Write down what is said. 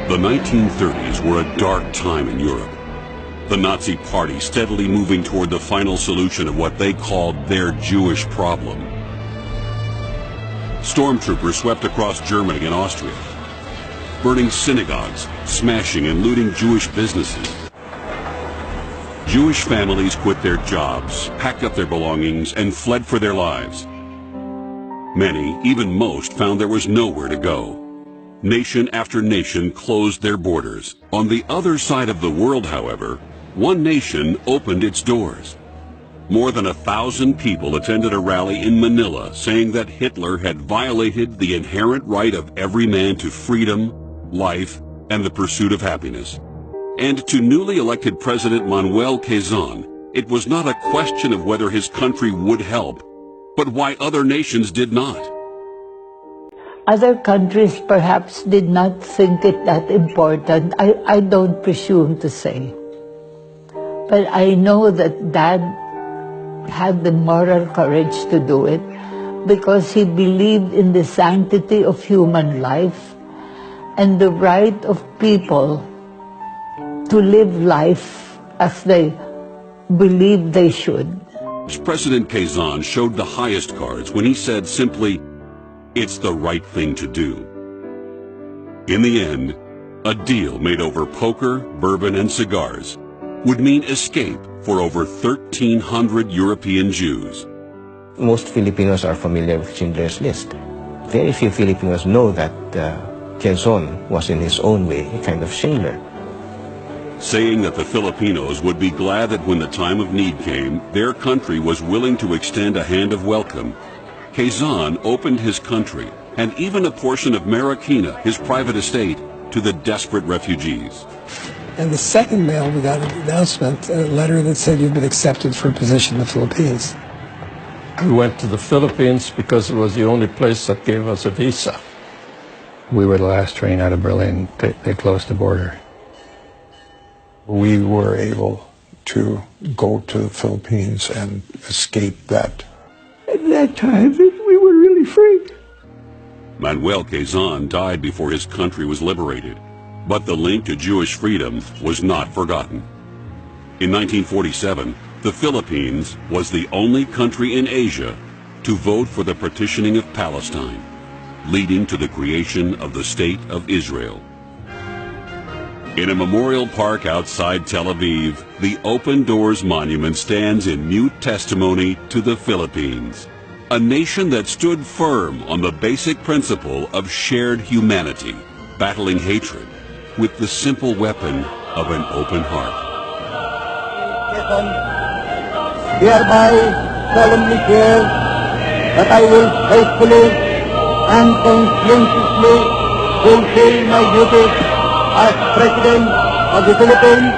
The 1930s were a dark time in Europe. The Nazi Party steadily moving toward the final solution of what they called their Jewish problem. Stormtroopers swept across Germany and Austria, burning synagogues, smashing and looting Jewish businesses. Jewish families quit their jobs, packed up their belongings, and fled for their lives. Many, even most, found there was nowhere to go. Nation after nation closed their borders. On the other side of the world, however, one nation opened its doors. More than 1,000 people attended a rally in Manila saying that Hitler had violated the inherent right of every man to freedom, life, and the pursuit of happiness. And to newly elected President Manuel Quezon, it was not a question of whether his country would help, but why other nations did not. Other countries perhaps did not think it that important. I don't presume to say. But I know that Dad had the moral courage to do it because he believed in the sanctity of human life and the right of people to live life as they believe they should. President Quezon showed the highest cards when he said simply, "It's the right thing to do." In the end, a deal made over poker, bourbon, and cigars would mean escape for over 1,300 European Jews. Most Filipinos are familiar with Schindler's List. Very few Filipinos know that Quezon was in his own way a kind of Schindler. Saying that the Filipinos would be glad that when the time of need came, their country was willing to extend a hand of welcome, Quezon opened his country and even a portion of Marikina, his private estate, to the desperate refugees. And the second mail, we got an announcement, a letter that said you've been accepted for a position in the Philippines. We went to the Philippines because it was the only place that gave us a visa. We were the last train out of Berlin. They closed the border. We were able to go to the Philippines and escape that. At that time, we were really free. Manuel Quezon died before his country was liberated, but the link to Jewish freedom was not forgotten. In 1947, the Philippines was the only country in Asia to vote for the partitioning of Palestine, leading to the creation of the State of Israel. In a memorial park outside Tel Aviv, the Open Doors Monument stands in mute testimony to the Philippines, a nation that stood firm on the basic principle of shared humanity, battling hatred with the simple weapon of an open heart. Hereby solemnly swear that I will faithfully and conscientiously fulfill my duties as President of the Philippines